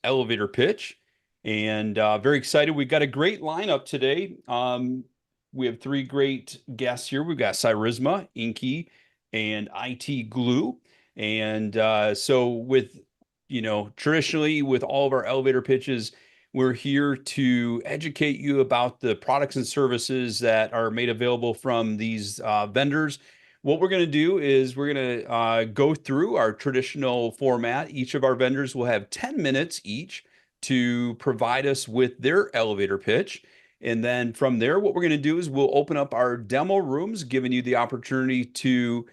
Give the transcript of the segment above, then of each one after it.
elevator pitch, and very excited. We've got a great lineup today. We have three great guests here. We've got Cyrisma, Inky, and IT Glue. And so, with traditionally with all of our elevator pitches, we're here to educate you about the products and services that are made available from these vendors. What we're going to do is we're going to go through our traditional format. Each of our vendors will have 10 minutes each to provide us with their elevator pitch. And then from there, what we're going to do is we'll open up our demo rooms, giving you the opportunity to,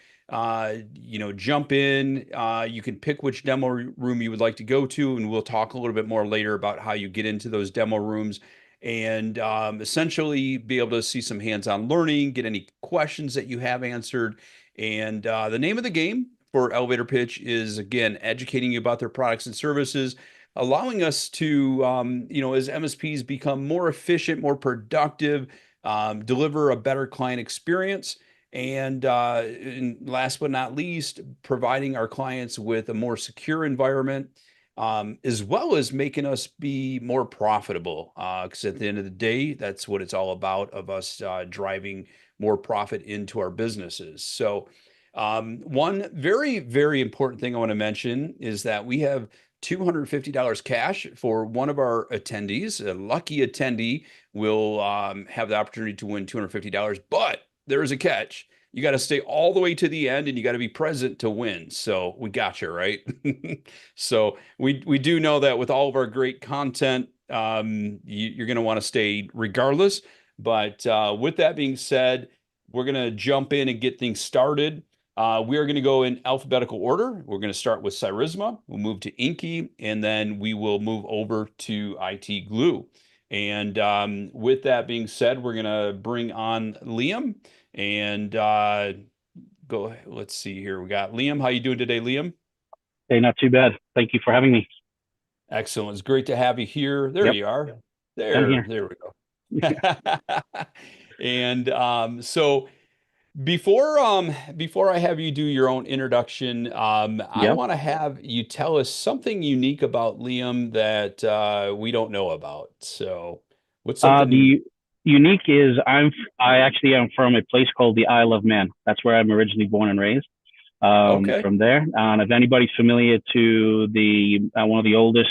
jump in. You can pick which demo room you would like to go to, and we'll talk a little bit more later about how you get into those demo rooms and essentially be able to see some hands-on learning, get any questions that you have answered. And the name of the game for Elevator Pitch is, again, educating you about their products and services, allowing us to, as MSPs become more efficient, more productive, deliver a better client experience. And last but not least, providing our clients with a more secure environment, as well as making us be more profitable. Because at the end of the day, that's what it's all about, of us driving more profit into our businesses. So, one very, very important thing I want to mention is that we have $250 cash for one of our attendees. A lucky attendee will have the opportunity to win $250, but there is a catch. You got to stay all the way to the end and you got to be present to win. So we got you, right? So we do know that with all of our great content, you're going to want to stay regardless. But with that being said, we're going to jump in and get things started. We are going to go in alphabetical order. We're going to start with Cyrisma. We'll move to Inky, and then we will move over to IT Glue. And with that being said, we're going to bring on Liam and go. Let's see here. We got Liam. How you doing today, Liam? Hey, not too bad. Thank you for having me. Excellent. It's great to have you here. There Yep, you are. I'm There, here. there we go. And so before I have you do your own introduction, I Yep. want to have you tell us something unique about Liam that we don't know about. So what's something unique? The unique is I actually am from a place called the Isle of Man. That's where I'm originally born and raised. Okay. From there, if anybody's familiar to the one of the oldest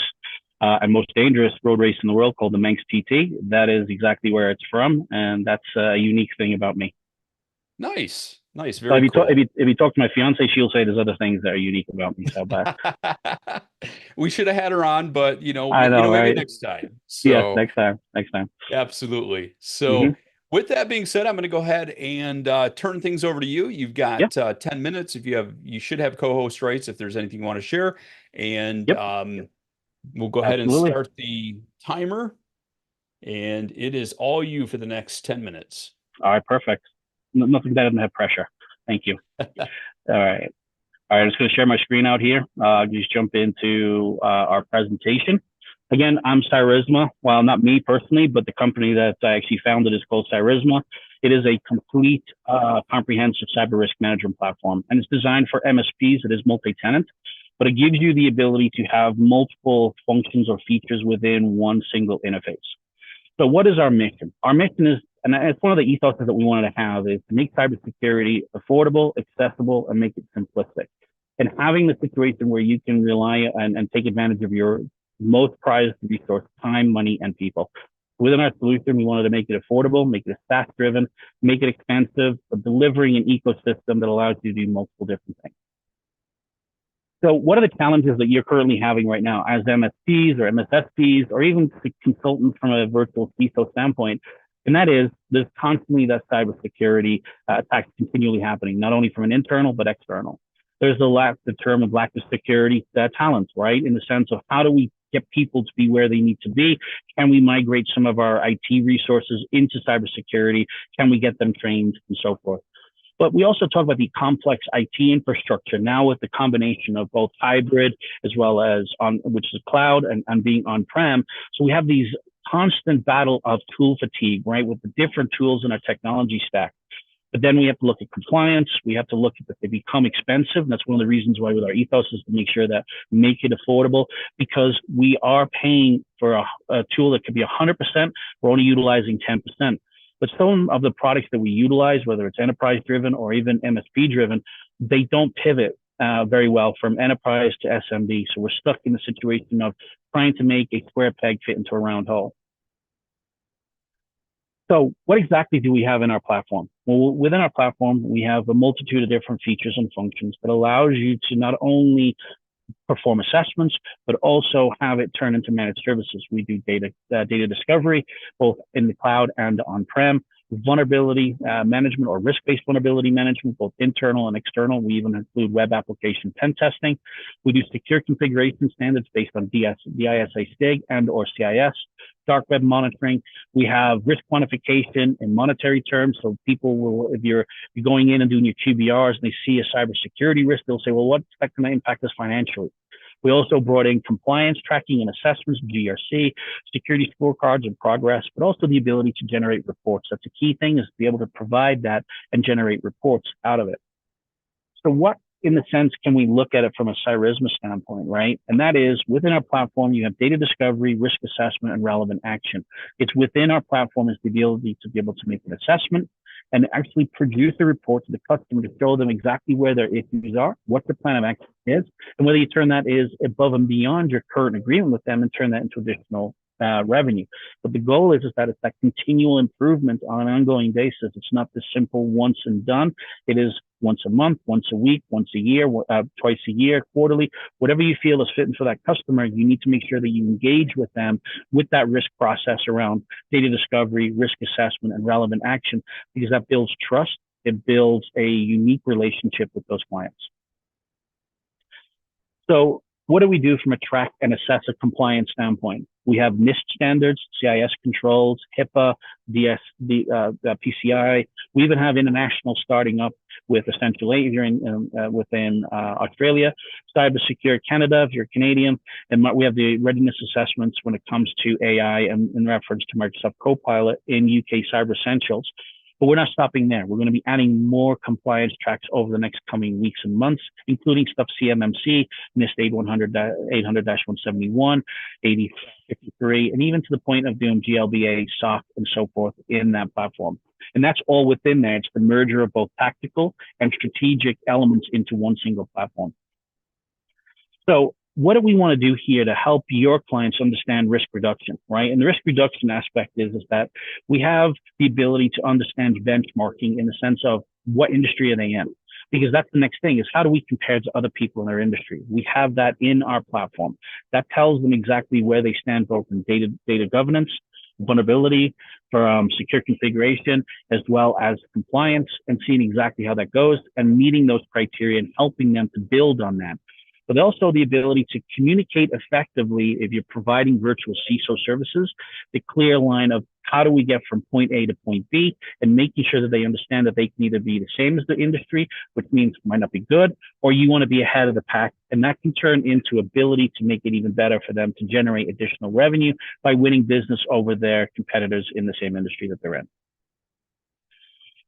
and most dangerous road race in the world called the Manx TT, that is exactly where it's from, and that's a unique thing about me. Nice. Nice. So Very cool. if you talk to my fiance, she'll say there's other things that are unique about me. So, but We should have had her on, but I know, maybe right? next time. Yes, So next time, next time. absolutely. Hmm. So with that being said, I'm going to go ahead and turn things over to you. You've Yep, got 10 minutes. You should have co-host rights if there's anything you want to share. And yep, we'll go ahead and absolutely. start the timer. And it is all you for the next 10 minutes. All right, perfect. Nothing better than have pressure. Thank you. All right. All right, I'm just going to share my screen out here. Just jump into our presentation. Again, I'm Cyrisma. Well, not me personally, but the company that I actually founded is called Cyrisma. It is a complete, comprehensive cyber risk management platform, and it's designed for MSPs. It is multi-tenant, but it gives you the ability to have multiple functions or features within one single interface. So what is our mission? Our mission is, and it's one of the ethos that we wanted to have, is to make cybersecurity affordable, accessible, and make it simplistic. And having the situation where you can rely and take advantage of your most prized resource, time, money, and people. Within our solution, we wanted to make it affordable, make it SaaS driven, make it expensive, but delivering an ecosystem that allows you to do multiple different things. So what are the challenges that you're currently having right now as MSPs or MSSPs or even consultants from a virtual CISO standpoint? And that is, there's constantly that cybersecurity attacks continually happening, not only from an internal, but external. There's the term of lack of security talent, right? In the sense of how do we get people to be where they need to be? Can we migrate some of our IT resources into cybersecurity? Can we get them trained and so forth? But we also talk about the complex IT infrastructure now with the combination of both hybrid as well as which is cloud and being on-prem. So we have these constant battle of tool fatigue, right? With the different tools in our technology stack. But then we have to look at compliance. We have to look at that they become expensive. And that's one of the reasons why with our ethos is to make sure that make it affordable, because we are paying for a tool that could be 100%. We're only utilizing 10%. But some of the products that we utilize, whether it's enterprise driven or even MSP driven, they don't pivot very well from enterprise to SMB. So we're stuck in the situation of trying to make a square peg fit into a round hole. So what exactly do we have in our platform? Well, within our platform, we have a multitude of different features and functions that allows you to not only perform assessments, but also have it turn into managed services. We do data discovery, both in the cloud and on-prem, vulnerability management or risk-based vulnerability management, both internal and external. We even include web application pen testing. We do secure configuration standards based on DISA STIG and or CIS, dark web monitoring. We have risk quantification in monetary terms. So people will, if you're going in and doing your QBRs and they see a cybersecurity risk, they'll say, well, what's that going to impact us financially? We also brought in compliance tracking and assessments, GRC, security scorecards and progress, but also the ability to generate reports. That's a key thing, is to be able to provide that and generate reports out of it. So what, in the sense, can we look at it from a Cyrisma standpoint, right? And that is, within our platform, you have data discovery, risk assessment, and relevant action. It's within our platform is the ability to be able to make an assessment and actually produce a report to the customer to show them exactly where their issues are, what the plan of action is, and whether you turn that is above and beyond your current agreement with them and turn that into additional revenue. But the goal is that it's that continual improvement on an ongoing basis. It's not the simple once and done. It is once a month, once a week, once a year, twice a year, quarterly, whatever you feel is fitting for that customer. You need to make sure that you engage with them with that risk process around data discovery, risk assessment, and relevant action, because that builds trust. It builds a unique relationship with those clients. So what do we do from a track and assess a compliance standpoint? We have NIST standards, CIS controls, HIPAA, PCI. We even have international starting up with Essential 8 here within Australia, Cybersecure Canada if you're Canadian, and we have the readiness assessments when it comes to AI and in reference to Microsoft Copilot in UK Cyber Essentials. But we're not stopping there. We're going to be adding more compliance tracks over the next coming weeks and months, including stuff CMMC, NIST 800-171, 8053, and even to the point of doing GLBA, SOC, and so forth in that platform. And that's all within there. It's the merger of both tactical and strategic elements into one single platform. So what do we want to do here to help your clients understand risk reduction, right? And the risk reduction aspect is that we have the ability to understand benchmarking in the sense of what industry are they in? Because that's the next thing, is how do we compare to other people in our industry? We have that in our platform. That tells them exactly where they stand, both in data governance, vulnerability, for secure configuration, as well as compliance, and seeing exactly how that goes and meeting those criteria and helping them to build on that. But also the ability to communicate effectively if you're providing virtual CISO services, the clear line of how do we get from point A to point B, and making sure that they understand that they can either be the same as the industry, which means might not be good, or you want to be ahead of the pack. And that can turn into ability to make it even better for them to generate additional revenue by winning business over their competitors in the same industry that they're in.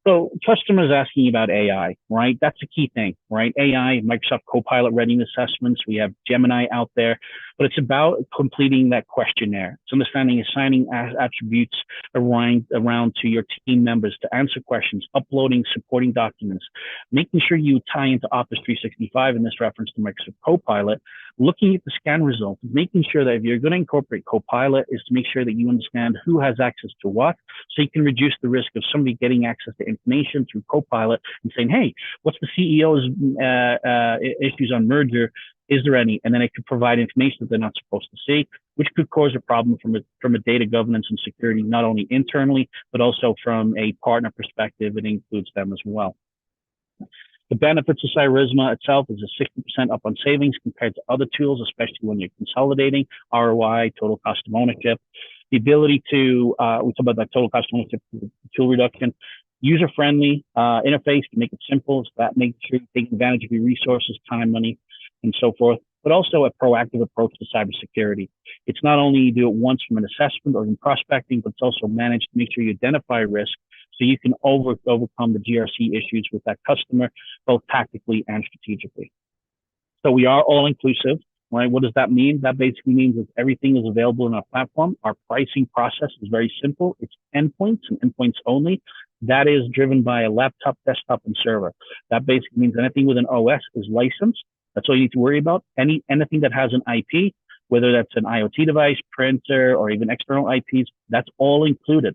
So customers asking about AI, right? That's a key thing, right? AI, Microsoft Copilot readiness assessments. We have Gemini out there, but it's about completing that questionnaire. It's understanding assigning attributes around to your team members to answer questions, uploading supporting documents, making sure you tie into Office 365 in this reference to Microsoft Copilot, looking at the scan results, making sure that if you're going to incorporate Copilot is to make sure that you understand who has access to what, so you can reduce the risk of somebody getting access to information through Copilot and saying, hey, what's the CEO's issues on merger? Is there any? And then it could provide information that they're not supposed to see, which could cause a problem from a data governance and security, not only internally, but also from a partner perspective. It includes them as well. The benefits of Cyrisma itself is a 60% up on savings compared to other tools, especially when you're consolidating, ROI, total cost of ownership. The ability to, we talk about that total cost of ownership, tool reduction, user-friendly interface to make it simple, so that makes sure you take advantage of your resources, time, money, and so forth, but also a proactive approach to cybersecurity. It's not only you do it once from an assessment or in prospecting, but it's also managed to make sure you identify risk So you can overcome the GRC issues with that customer, both tactically and strategically. So we are all inclusive, right? What does that mean? That basically means that everything is available in our platform. Our pricing process is very simple. It's endpoints and endpoints only. That is driven by a laptop, desktop, and server. That basically means anything with an OS is licensed. That's all you need to worry about. Anything that has an IP, whether that's an IoT device, printer, or even external IPs, that's all included.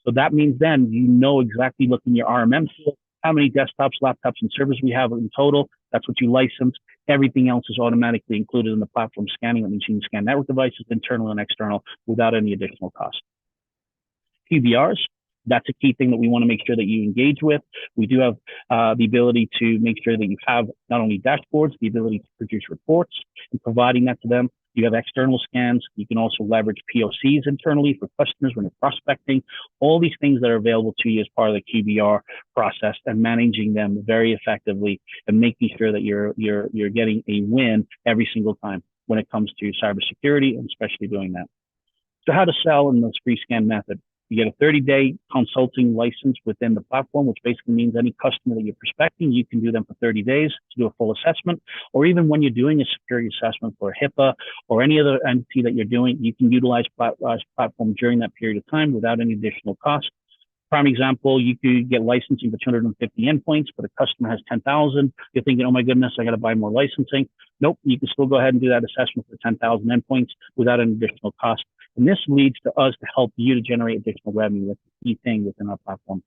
So that means then you know exactly, look in your RMM tool, how many desktops, laptops, and servers we have in total. That's what you license. Everything else is automatically included in the platform scanning. That means you can scan network devices, internal and external, without any additional cost. QBRs, that's a key thing that we want to make sure that you engage with. We do have the ability to make sure that you have not only dashboards, the ability to produce reports and providing that to them. You have external scans. You can also leverage POCs internally for customers when you're prospecting. All these things that are available to you as part of the QBR process, and managing them very effectively and making sure that you're getting a win every single time when it comes to cybersecurity, and especially doing that. So how to sell in this free scan method? You get a 30-day consulting license within the platform, which basically means any customer that you're prospecting, you can do them for 30 days to do a full assessment. Or even when you're doing a security assessment for HIPAA or any other entity that you're doing, you can utilize platform during that period of time without any additional cost. Prime example, you could get licensing for 250 endpoints, but a customer has 10,000. You're thinking, oh my goodness, I got to buy more licensing. Nope, you can still go ahead and do that assessment for 10,000 endpoints without an additional cost. And this leads to us to help you to generate additional revenue. That's the key thing within our platform.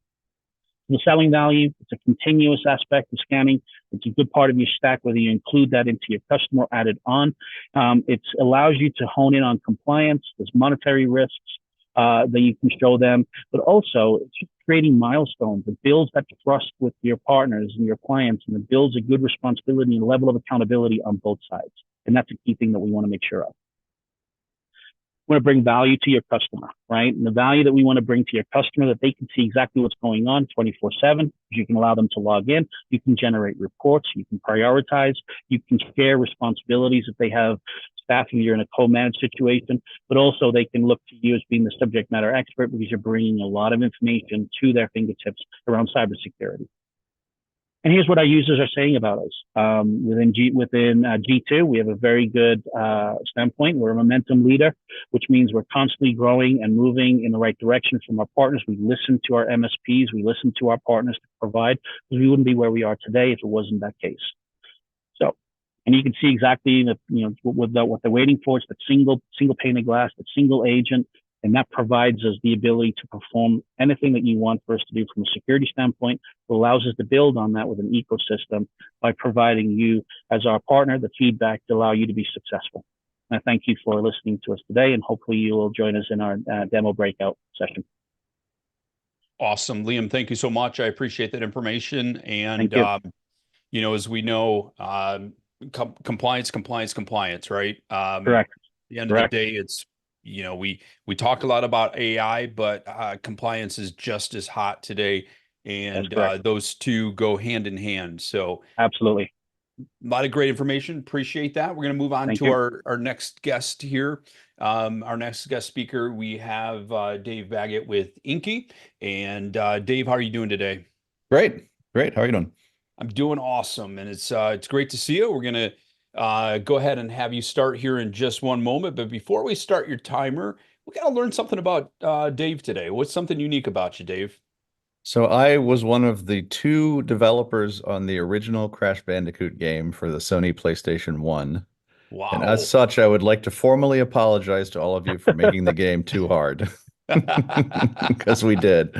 The selling value, it's a continuous aspect of scanning. It's a good part of your stack, whether you include that into your customer or add it on. It allows you to hone in on compliance. There's monetary risks that you can show them, but also it's just creating milestones. It builds that trust with your partners and your clients, and it builds a good responsibility and level of accountability on both sides. And that's a key thing that we want to make sure of. We want to bring value to your customer, right? And the value that we want to bring to your customer, that they can see exactly what's going on 24/7. You can allow them to log in. You can generate reports. You can prioritize. You can share responsibilities if they have staff and you're in a co-managed situation, but also they can look to you as being the subject matter expert because you're bringing a lot of information to their fingertips around cybersecurity. And here's what our users are saying about us. Within G2, we have a very good standpoint. We're a momentum leader, which means we're constantly growing and moving in the right direction from our partners. We listen to our MSPs. We listen to our partners to provide, because we wouldn't be where we are today if it wasn't that case. So, and you can see exactly what they're waiting for. It's that single pane of glass, that single agent. And that provides us the ability to perform anything that you want for us to do from a security standpoint. It allows us to build on that with an ecosystem by providing you, as our partner, the feedback to allow you to be successful. And I thank you for listening to us today, and hopefully you will join us in our demo breakout session. Awesome. Liam, thank you so much. I appreciate that information. And, as we know, compliance, right? Correct. At the end of the day, it's, we talk a lot about AI, but compliance is just as hot today, and those two go hand in hand. So absolutely, a lot of great information. Appreciate that. We're going to move on to our next guest here. Our next guest speaker, we have Dave Baggett with Inky. And Dave, how are you doing today? Great. How are you doing? I'm doing awesome, and it's great to see you. We're going to go ahead and have you start here in just one moment. But before we start your timer, we got to learn something about Dave today. What's something unique about you, Dave? So I was one of the 2 developers on the original Crash Bandicoot game for the Sony PlayStation 1. Wow. And as such, I would like to formally apologize to all of you for making the game too hard. Because we did.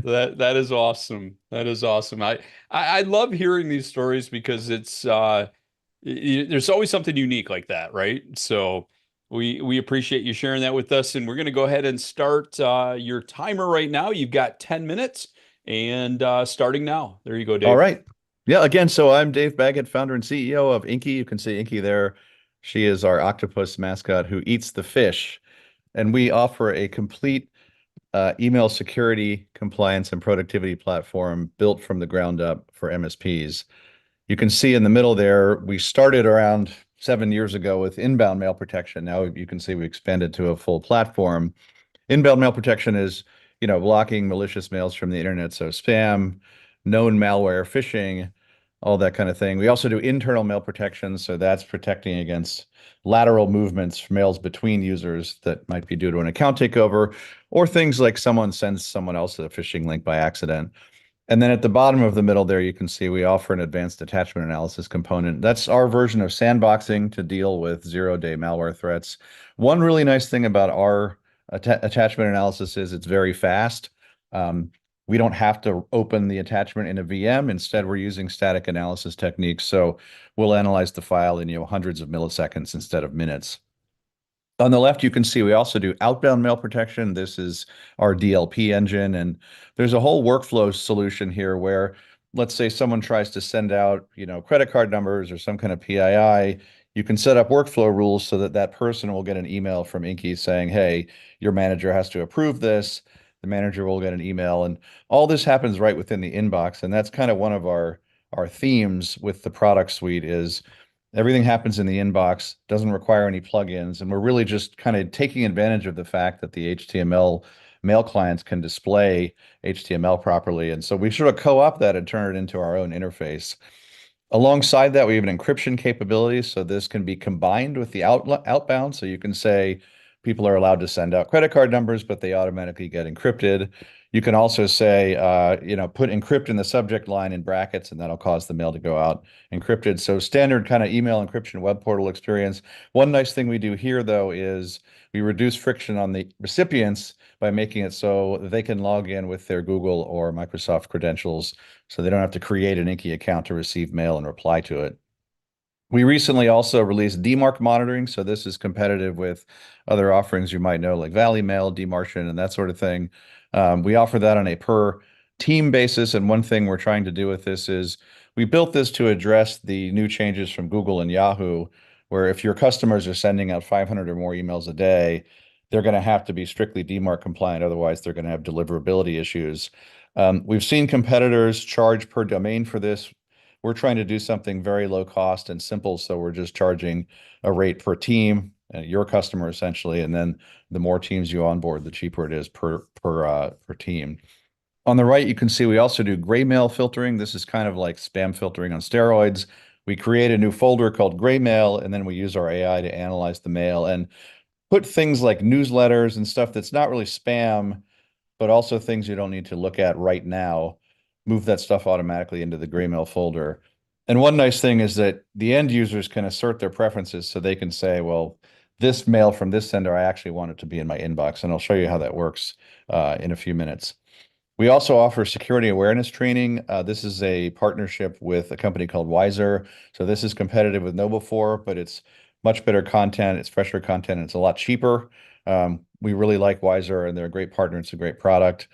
That is awesome. That is awesome. I love hearing these stories because it's there's always something unique like that, right? So we appreciate you sharing that with us, and we're going to go ahead and start your timer right now. You've got 10 minutes, and starting now. There you go, Dave. All right. Yeah, again, so I'm Dave Baggett, founder and CEO of Inky. You can see Inky there. She is our octopus mascot who eats the fish, and we offer a complete email security, compliance, and productivity platform built from the ground up for MSPs. You can see in the middle there, we started around 7 years ago with inbound mail protection. Now you can see we expanded to a full platform. Inbound mail protection is blocking malicious mails from the internet. So spam, known malware, phishing, all that kind of thing. We also do internal mail protection. So that's protecting against lateral movements, mails between users that might be due to an account takeover, or things like someone sends someone else a phishing link by accident. And then at the bottom of the middle there, you can see we offer an advanced attachment analysis component. That's our version of sandboxing to deal with zero-day malware threats. One really nice thing about our attachment analysis is it's very fast. We don't have to open the attachment in a VM. Instead, we're using static analysis techniques. So we'll analyze the file in hundreds of milliseconds instead of minutes. On the left, you can see we also do outbound mail protection. This is our DLP engine, and there's a whole workflow solution here where, let's say someone tries to send out, credit card numbers or some kind of PII. You can set up workflow rules so that that person will get an email from Inky saying, "Hey, your manager has to approve this." The manager will get an email, and all this happens right within the inbox. And that's kind of one of our themes with the product suite is everything happens in the inbox, doesn't require any plugins, and we're really just kind of taking advantage of the fact that the HTML mail clients can display HTML properly. And so we sort of co-opt that and turn it into our own interface. Alongside that, we have an encryption capability, so this can be combined with the outbound. So you can say people are allowed to send out credit card numbers, but they automatically get encrypted. You can also say, put encrypt in the subject line in brackets, and that'll cause the mail to go out encrypted. So standard kind of email encryption web portal experience. One nice thing we do here, though, is we reduce friction on the recipients by making it so they can log in with their Google or Microsoft credentials, so they don't have to create an Inky account to receive mail and reply to it. We recently also released DMARC monitoring, so this is competitive with other offerings you might know, like Valley Mail, DMARCian, and that sort of thing. We offer that on a per team basis, and one thing we're trying to do with this is we built this to address the new changes from Google and Yahoo, where if your customers are sending out 500 or more emails a day, they're going to have to be strictly DMARC compliant, otherwise they're going to have deliverability issues. We've seen competitors charge per domain for this. We're trying to do something very low cost and simple, so we're just charging a rate per team, your customer essentially, and then the more teams you onboard, the cheaper it is per team. On the right, you can see we also do gray mail filtering. This is kind of like spam filtering on steroids. We create a new folder called gray mail, and then we use our AI to analyze the mail and put things like newsletters and stuff that's not really spam, but also things you don't need to look at right now, move that stuff automatically into the Graymail folder. And one nice thing is that the end users can assert their preferences, so they can say, well, this mail from this sender, I actually want it to be in my inbox. And I'll show you how that works in a few minutes. We also offer security awareness training. This is a partnership with a company called Wiser. So this is competitive with KnowBe4, but it's much better content, it's fresher content, and it's a lot cheaper. We really like Wiser, and they're a great partner. It's a great product.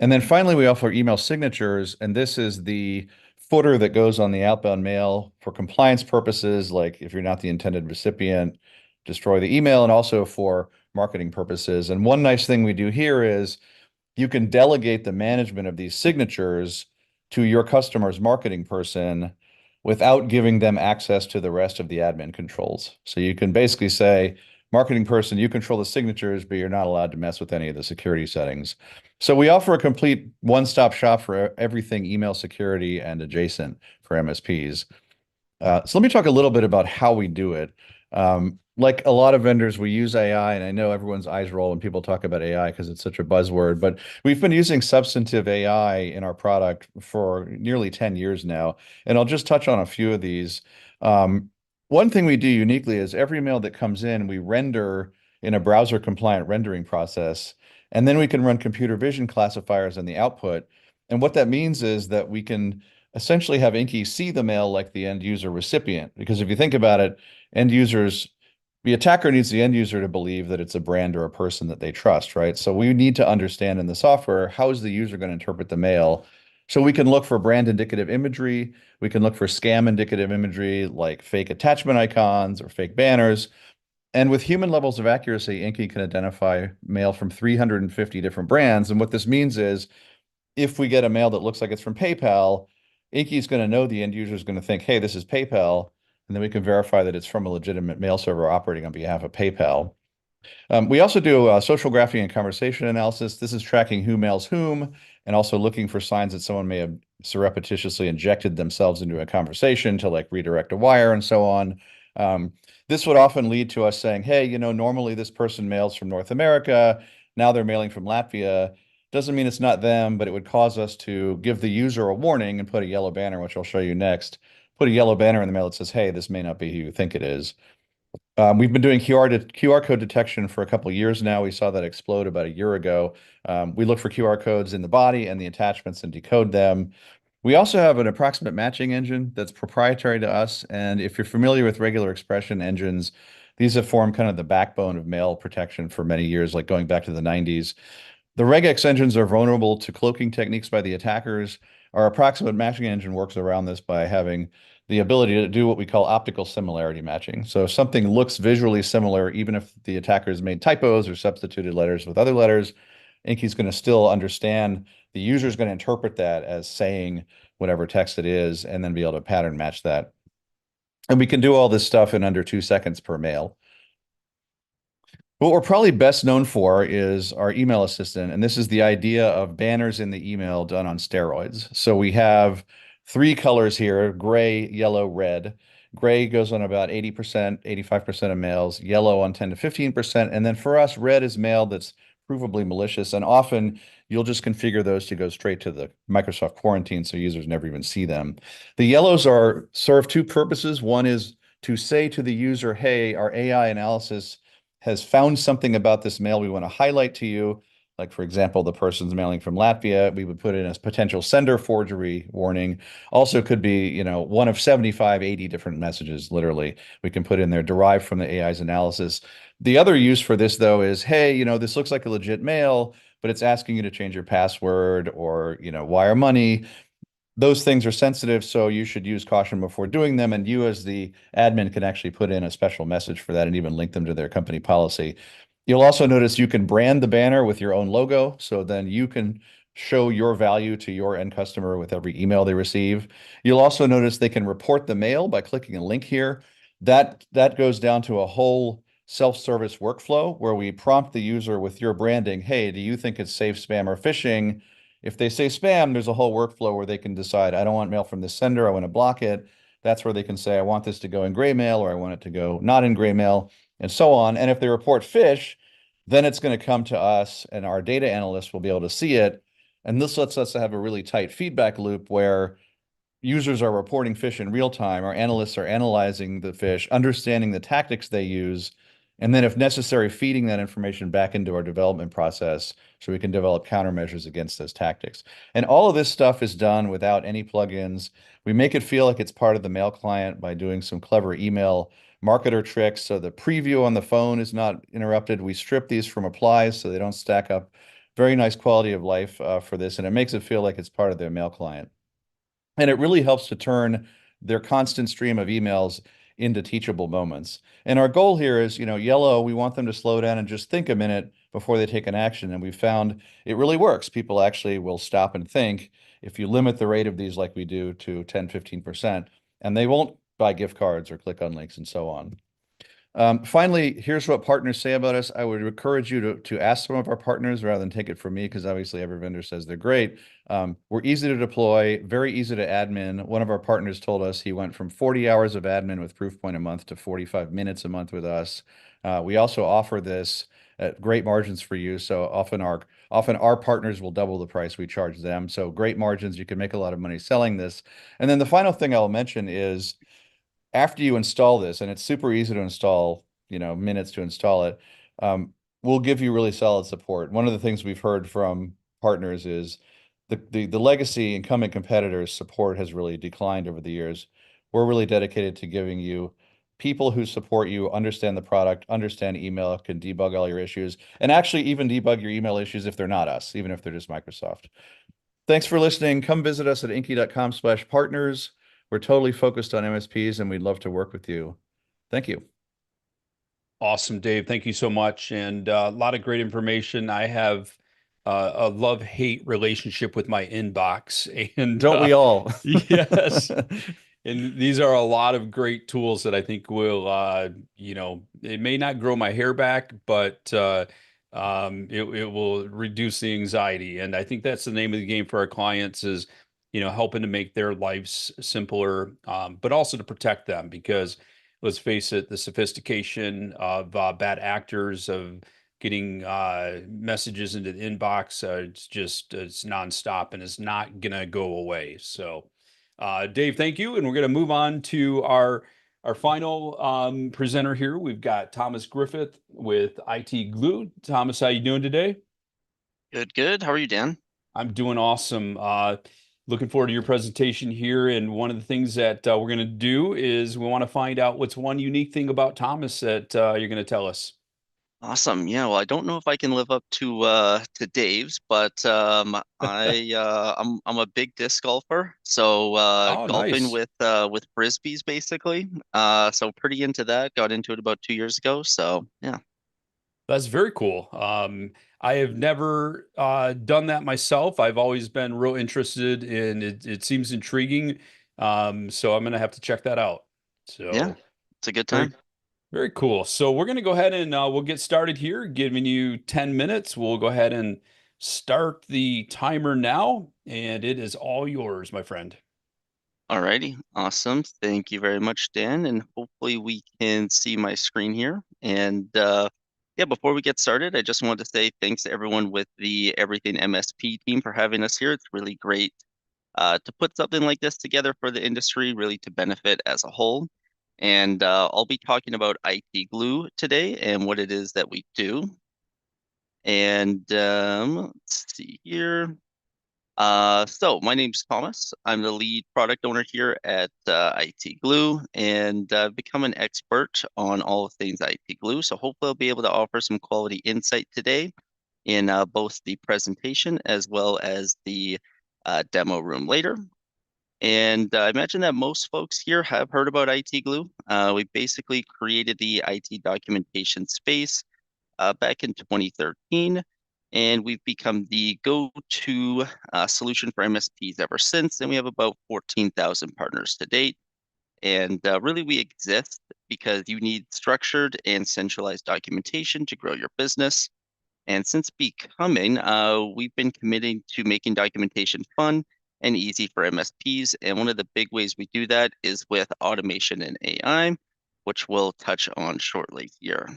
And then finally, we offer email signatures, and this is the footer that goes on the outbound mail for compliance purposes, like if you're not the intended recipient, destroy the email, and also for marketing purposes. And one nice thing we do here is you can delegate the management of these signatures to your customer's marketing person without giving them access to the rest of the admin controls. So you can basically say, marketing person, you control the signatures, but you're not allowed to mess with any of the security settings. So we offer a complete one-stop shop for everything email security and adjacent for MSPs. So let me talk a little bit about how we do it. Like a lot of vendors, we use AI, and I know everyone's eyes roll when people talk about AI because it's such a buzzword, but we've been using substantive AI in our product for nearly 10 years now. And I'll just touch on a few of these. One thing we do uniquely is every mail that comes in, we render in a browser compliant rendering process, and then we can run computer vision classifiers on the output. And what that means is that we can essentially have Inky see the mail like the end user recipient. Because if you think about it, the attacker needs the end user to believe that it's a brand or a person that they trust, right? So we need to understand in the software, how is the user going to interpret the mail? So we can look for brand indicative imagery. We can look for scam indicative imagery like fake attachment icons or fake banners. And with human levels of accuracy, Inky can identify mail from 350 different brands. And what this means is if we get a mail that looks like it's from PayPal, Inky is going to know the end user is going to think, hey, this is PayPal. And then we can verify that it's from a legitimate mail server operating on behalf of PayPal. We also do social graphing and conversation analysis. This is tracking who mails whom and also looking for signs that someone may have surreptitiously injected themselves into a conversation to like redirect a wire and so on. Um, this would often lead to us saying, hey, normally this person mails from North America. Now they're mailing from Latvia. Doesn't mean it's not them, but it would cause us to give the user a warning and put a yellow banner, which I'll show you next. Put a yellow banner in the mail that says, hey, this may not be who you think it is. We've been doing QR code detection for a couple of years now. We saw that explode about a year ago. We look for QR codes in the body and the attachments and decode them. We also have an approximate matching engine that's proprietary to us. And if you're familiar with regular expression engines, these have formed kind of the backbone of mail protection for many years, like going back to the 90s. The regex engines are vulnerable to cloaking techniques by the attackers. Our approximate matching engine works around this by having the ability to do what we call optical similarity matching. So if something looks visually similar, even if the attackers made typos or substituted letters with other letters, Inky's going to still understand. The user is going to interpret that as saying whatever text it is, and then be able to pattern match that. And we can do all this stuff in under 2 seconds per mail. What we're probably best known for is our email assistant, and this is the idea of banners in the email done on steroids. So we have three colors here: gray, yellow, red. Gray goes on about 80%, 85% of mails, yellow on 10 to 15%, and then for us, red is mail that's provably malicious, and often you'll just configure those to go straight to the Microsoft quarantine so users never even see them. The yellows serve two purposes. One is to say to the user, hey, our AI analysis has found something about this mail we want to highlight to you. Like, for example, the person's mailing from Latvia, we would put in a potential sender forgery warning. Also could be, one of 75, 80 different messages, literally, we can put in there derived from the AI's analysis. The other use for this, though, is, hey, this looks like a legit mail, but it's asking you to change your password or, wire money. Those things are sensitive, so you should use caution before doing them. And you, as the admin, can actually put in a special message for that and even link them to their company policy. You'll also notice you can brand the banner with your own logo, so then you can show your value to your end customer with every email they receive. You'll also notice they can report the mail by clicking a link here. That goes down to a whole self-service workflow where we prompt the user with your branding. Hey, do you think it's safe, spam, or phishing? If they say spam, there's a whole workflow where they can decide, I don't want mail from this sender, I want to block it. That's where they can say, I want this to go in gray mail, or I want it to go not in gray mail, and so on. And if they report phish, then it's going to come to us, and our data analysts will be able to see it. And this lets us have a really tight feedback loop where users are reporting phish in real time. Our analysts are analyzing the phish, understanding the tactics they use, and then, if necessary, feeding that information back into our development process so we can develop countermeasures against those tactics. And all of this stuff is done without any plugins. We make it feel like it's part of the mail client by doing some clever email marketer tricks. So the preview on the phone is not interrupted. We strip these from applies so they don't stack up. Very nice quality of life for this, and it makes it feel like it's part of their mail client. And it really helps to turn their constant stream of emails into teachable moments. And our goal here is, yellow, we want them to slow down and just think a minute before they take an action. And we found it really works. People actually will stop and think if you limit the rate of these like we do to 10, 15%, and they won't buy gift cards or click on links and so on. Finally, here's what partners say about us. I would encourage you to ask some of our partners rather than take it from me, because obviously every vendor says they're great. We're easy to deploy, very easy to admin. One of our partners told us he went from 40 hours of admin with Proofpoint a month to 45 minutes a month with us. We also offer this at great margins for you. So often our partners will double the price we charge them. So great margins. You can make a lot of money selling this. And then the final thing I'll mention is, after you install this, and it's super easy to install, minutes to install it, we'll give you really solid support. One of the things we've heard from partners is the legacy incumbent competitors' support has really declined over the years. We're really dedicated to giving you people who support you, understand the product, understand email, can debug all your issues, and actually even debug your email issues if they're not us, even if they're just Microsoft. Thanks for listening. Come visit us at inky.com/partners. We're totally focused on MSPs, and we'd love to work with you. Thank you. Awesome, Dave. Thank you so much. And a lot of great information. I have a love-hate relationship with my inbox. And Don't we all? yes. And these are a lot of great tools that I think will, it may not grow my hair back, but it will reduce the anxiety. And I think that's the name of the game for our clients is, helping to make their lives simpler, but also to protect them because let's face it, the sophistication of bad actors of getting messages into the inbox, it's nonstop and it's not gonna go away. So. Dave, thank you. And we're going to move on to our final presenter here. We've got Thomas Griffith with IT Glue. Thomas, how you doing today? Good, good. How are you, Dan? I'm doing awesome. Looking forward to your presentation here. And one of the things that we're going to do is we want to find out what's one unique thing about Thomas that you're going to tell us. Awesome. Yeah, well, I don't know if I can live up to Dave's, but I'm a big disc golfer. So Oh, golfing nice. with frisbees basically. So pretty into that. Got into it about 2 years ago. So yeah. That's very cool. I have never done that myself. I've always been real interested in it. It seems intriguing. So I'm going to have to check that out. Yeah. So It's a good very, time. very cool. So we're going to go ahead and we'll get started here, giving you 10 minutes. We'll go ahead and start the timer now, and it is all yours, my friend. Alrighty. Awesome. Thank you very much, Dan. And hopefully we can see my screen here. And yeah, before we get started, I just wanted to say thanks to everyone with the Everything MSP team for having us here. It's really great to put something like this together for the industry, really to benefit as a whole. And I'll be talking about IT Glue today and what it is that we do. And let's see here. So my name's Thomas. I'm the lead product owner here at IT Glue, and I've become an expert on all things IT Glue. So hopefully I'll be able to offer some quality insight today in both the presentation as well as the demo room later. And I imagine that most folks here have heard about IT Glue. We basically created the IT documentation space back in 2013, and we've become the go-to solution for MSPs ever since. And we have about 14,000 partners to date. And really, we exist because you need structured and centralized documentation to grow your business. And since becoming, we've been committing to making documentation fun and easy for MSPs. And one of the big ways we do that is with automation and AI, which we'll touch on shortly here.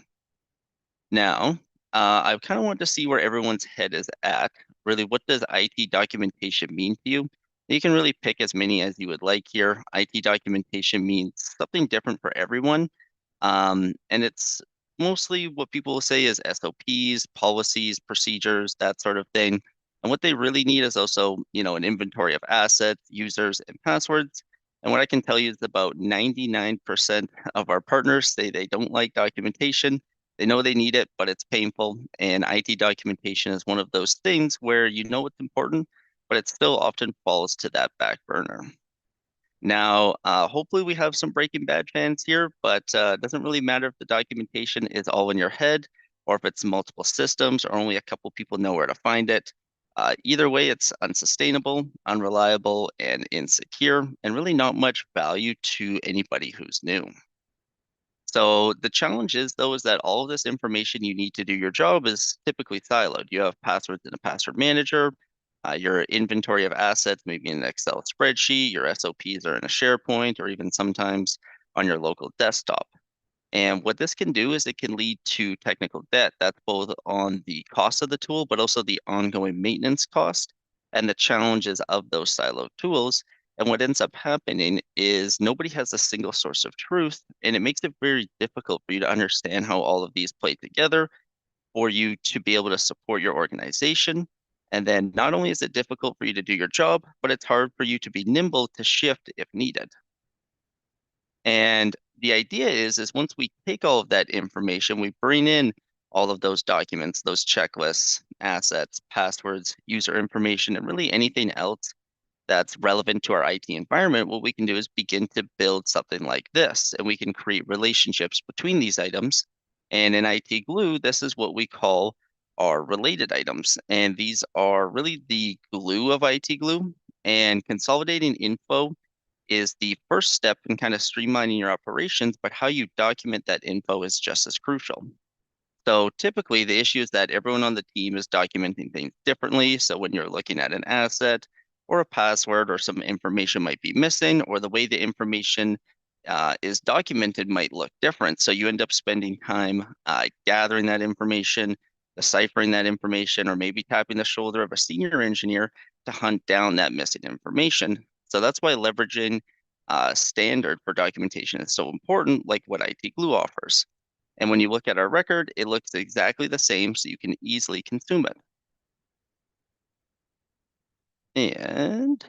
Now, I kind of want to see where everyone's head is at. Really, what does IT documentation mean to you? You can really pick as many as you would like here. IT documentation means something different for everyone. And it's mostly what people will say is SOPs, policies, procedures, that sort of thing. And what they really need is also, an inventory of assets, users, and passwords. And what I can tell you is about 99% of our partners say they don't like documentation. They know they need it, but it's painful. And IT documentation is one of those things where you know it's important, but it still often falls to that back burner. Now, hopefully we have some Breaking Bad fans here, but it doesn't really matter if the documentation is all in your head or if it's multiple systems or only a couple people know where to find it. Either way, it's unsustainable, unreliable, and insecure, and really not much value to anybody who's new. So the challenge is, though, is that all of this information you need to do your job is typically siloed. You have passwords in a password manager, your inventory of assets, maybe in an Excel spreadsheet, your SOPs are in a SharePoint, or even sometimes on your local desktop. And what this can do is it can lead to technical debt. That's both on the cost of the tool, but also the ongoing maintenance cost and the challenges of those siloed tools. And what ends up happening is nobody has a single source of truth, and it makes it very difficult for you to understand how all of these play together for you to be able to support your organization. And then not only is it difficult for you to do your job, but it's hard for you to be nimble to shift if needed. And the idea is once we take all of that information, we bring in all of those documents, those checklists, assets, passwords, user information, and really anything else that's relevant to our IT environment, what we can do is begin to build something like this, and we can create relationships between these items. And in IT Glue, this is what we call our related items. And these are really the glue of IT Glue, and consolidating info is the first step in kind of streamlining your operations, but how you document that info is just as crucial. So typically the issue is that everyone on the team is documenting things differently. So when you're looking at an asset or a password or some information might be missing, or the way the information is documented might look different. So you end up spending time gathering that information, deciphering that information, or maybe tapping the shoulder of a senior engineer to hunt down that missing information. So that's why leveraging standard for documentation is so important, like what IT Glue offers. And when you look at our record, it looks exactly the same, so you can easily consume it. And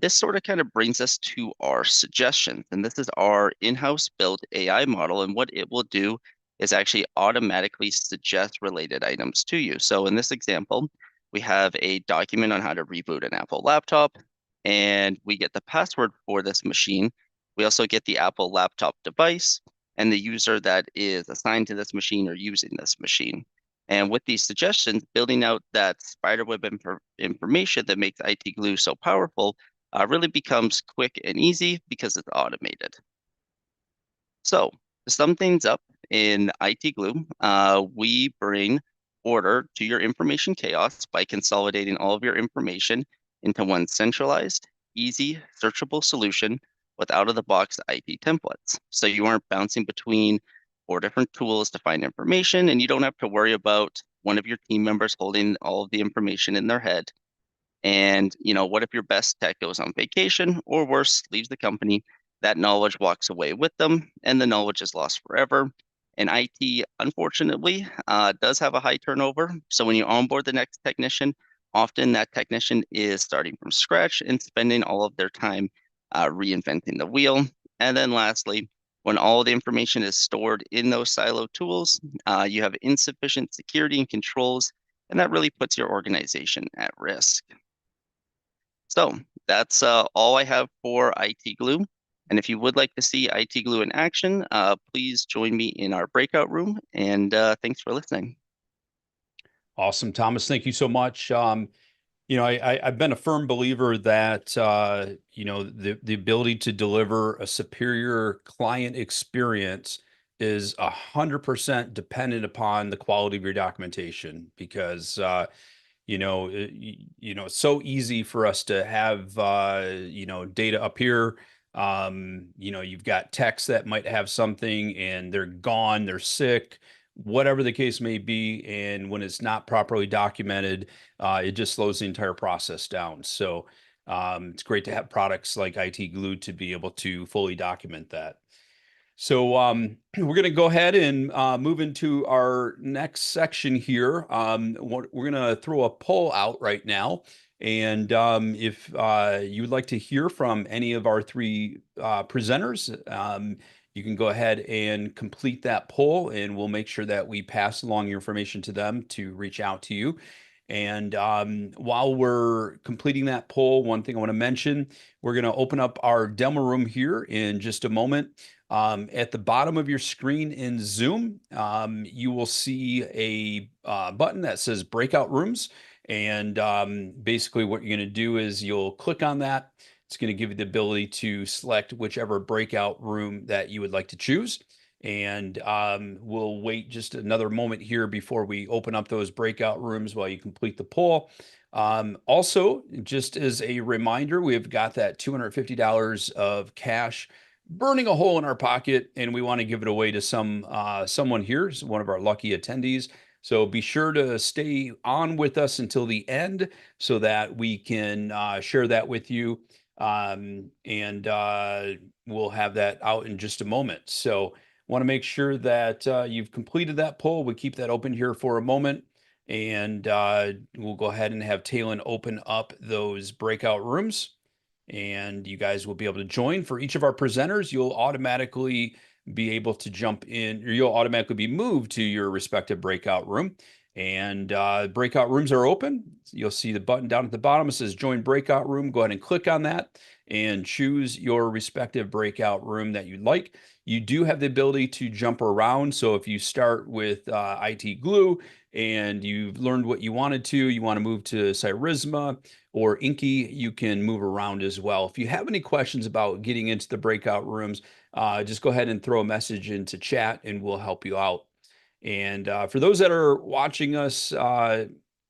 this sort of kind of brings us to our suggestions. And this is our in-house built AI model. And what it will do is actually automatically suggest related items to you. So in this example, we have a document on how to reboot an Apple laptop, and we get the password for this machine. We also get the Apple laptop device and the user that is assigned to this machine or using this machine. And with these suggestions, building out that spiderweb information that makes IT Glue so powerful really becomes quick and easy because it's automated. So to sum things up in IT Glue, we bring order to your information chaos by consolidating all of your information into one centralized, easy, searchable solution with out-of-the-box IT templates. So you aren't bouncing between 4 different tools to find information, and you don't have to worry about one of your team members holding all of the information in their head. And, what if your best tech goes on vacation or worse, leaves the company? That knowledge walks away with them, and the knowledge is lost forever. And IT, unfortunately, does have a high turnover. So when you onboard the next technician, often that technician is starting from scratch and spending all of their time reinventing the wheel. And then lastly, when all the information is stored in those silo tools, you have insufficient security and controls, and that really puts your organization at risk. So that's all I have for IT Glue. And if you would like to see IT Glue in action, please join me in our breakout room. And thanks for listening. Awesome, Thomas. Thank you so much. I've been a firm believer that the ability to deliver a superior client experience is 100% dependent upon the quality of your documentation, because it's so easy for us to have data up here. You've got techs that might have something and they're gone, they're sick, whatever the case may be, and when it's not properly documented, it just slows the entire process down. So it's great to have products like IT Glue to be able to fully document that. So we're going to go ahead and move into our next section here. We're going to throw a poll out right now. And if you would like to hear from any of our 3 presenters, you can go ahead and complete that poll, and we'll make sure that we pass along your information to them to reach out to you. And while we're completing that poll, one thing I want to mention, we're going to open up our demo room here in just a moment. At the bottom of your screen in Zoom, you will see a button that says Breakout Rooms. And basically what you're going to do is you'll click on that. It's going to give you the ability to select whichever breakout room that you would like to choose. And we'll wait just another moment here before we open up those breakout rooms while you complete the poll. Also, just as a reminder, we've got that $250 of cash burning a hole in our pocket, and we want to give it away to someone here, one of our lucky attendees. So be sure to stay on with us until the end so that we can share that with you. And we'll have that out in just a moment. So want to make sure that you've completed that poll. We keep that open here for a moment, and we'll go ahead and have Talon open up those breakout rooms, and you guys will be able to join. For each of our presenters, you'll automatically be able to jump in, or you'll automatically be moved to your respective breakout room. And breakout rooms are open. You'll see the button down at the bottom. It says join breakout room. Go ahead and click on that and choose your respective breakout room that you'd like. You do have the ability to jump around. So if you start with IT glue and you've learned what you wanted to, you want to move to Cyrisma or Inky, you can move around as well. If you have any questions about getting into the breakout rooms, just go ahead and throw a message into chat and we'll help you out. And for those that are watching us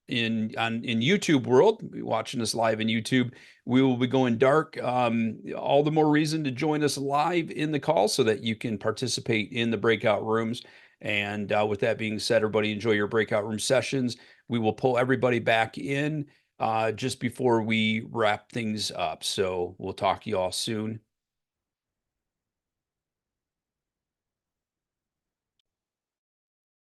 in YouTube world, watching us live in YouTube, we will be going dark. All the more reason to join us live in the call so that you can participate in the breakout rooms. And with that being said, everybody enjoy your breakout room sessions. We will pull everybody back in just before we wrap things up. So we'll talk to you all soon.